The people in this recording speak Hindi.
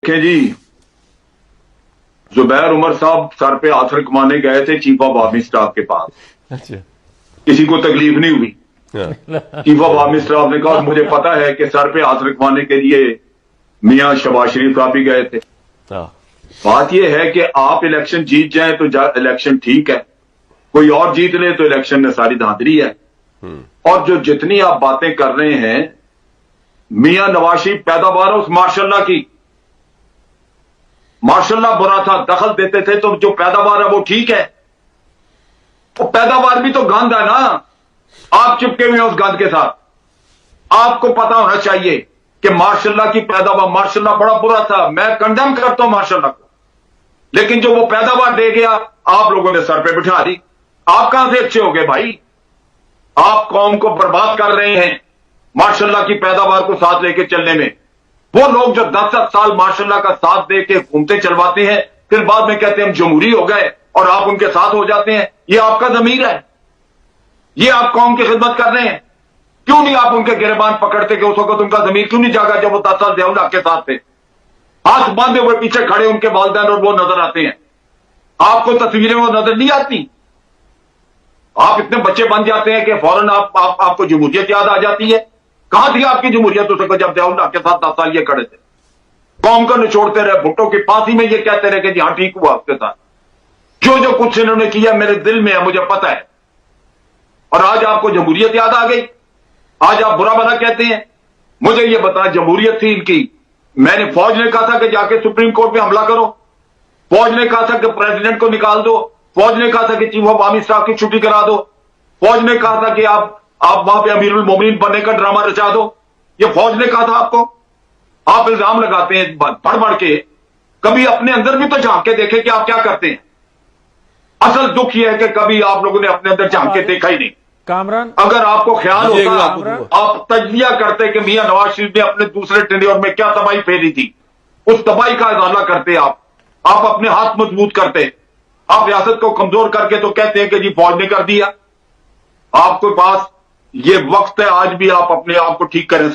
देखें जी, जुबैर उमर साहब सर पे आसर कमाने गए थे चीफ ऑफ आर्मी स्टाफ के पास। अच्छा, किसी को तकलीफ नहीं हुई। चीफ ऑफ आर्मी स्टाफ ने कहा मुझे पता है कि सर पे आसर कमाने के लिए मियां शहबाज शरीफ साहब भी गए थे। बात यह है कि आप इलेक्शन जीत जाए तो इलेक्शन ठीक है, कोई और जीत ले तो इलेक्शन में सारी धांधली है। और जो जितनी आप बातें कर रहे हैं, मियां नवाज शरीफ पैदावार उस माशाल्लाह की, माशाल्लाह बुरा था, दखल देते थे, तो जो पैदावार है वो ठीक है। वो पैदावार भी तो गंद है ना, आप चिपके हुए हैं उस गंद के साथ। आपको पता होना चाहिए कि माशाल्लाह की पैदावार, माशाल्लाह बड़ा बुरा था, मैं कंडेम करता हूं माशाल्लाह को, लेकिन जो वो पैदावार दे गया आप लोगों ने सर पे बिठा दी। आप कहां से अच्छे हो गए भाई? आप कौम को बर्बाद कर रहे हैं माशाल्लाह की पैदावार को साथ लेके चलने में। वो लोग जो 10-10 साल माशाल्लाह का साथ दे के घूमते चलवाते हैं, फिर बाद में कहते हैं हम जमहूरी हो गए और आप उनके साथ हो जाते हैं। ये आपका ज़मीर है? ये आप कौम की खिदमत कर रहे हैं? क्यों नहीं आप उनके गिरबान पकड़ते कि उस वक्त उनका ज़मीर क्यों नहीं जागा जब वो 10 साल ज़ियाउल के साथ थे? हाथ बांधे हुए पीछे खड़े उनके वालिदैन और वो नजर आते हैं। आपको तस्वीरें वो नजर नहीं आती? आप इतने बच्चे बन जाते हैं कि फौरन आपको जमहूरियत याद आ जाती है। कहां थी आपकी जमहूरियत उस वक्त जब ज़ियाउल के साथ 10 साल ये खड़े थे? कौम को निचोड़ते रहे, भुट्टो की फांसी में ये कहते रहे कि जी हां ठीक हुआ उसके साथ। जो जो कुछ इन्होंने किया मेरे दिल में है, मुझे पता है। और आज आपको जमहूरियत याद आ गई, आज आप बुरा भला कहते हैं। मुझे ये बता, जमहूरियत थी इनकी, मैंने फौज ने कहा था कि जाके सुप्रीम कोर्ट पे हमला करो, फौज ने कहा था कि प्रेसिडेंट को निकाल दो, फौज ने कहा था कि चीफ ऑफ आर्मी स्टाफ की छुट्टी करा दो, फौज ने कहा था कि आप वहां पे अमीरुल मोमिनीन बनने का ड्रामा रचा दो। ये फौज ने कहा था आपको? आप इल्जाम लगाते हैं बढ़ बढ़ के। कभी अपने अंदर भी तो झांक के देखें कि आप क्या करते हैं। असल दुख यह है कि कभी आप लोगों ने अपने अंदर झांक के देखा ही नहीं। कामरान, अगर आपको ख्याल होता, आप तजिया करते कि मियां नवाज शरीफ ने अपने दूसरे टेन्योर में क्या तबाही फेरी थी, उस तबाही का इजाला करते आप अपने हाथ मजबूत करते। आप रियासत को कमजोर करके तो कहते हैं कि जी फौज ने कर दिया। आपके पास ये वक्त है, आज भी आप अपने आप को ठीक करें।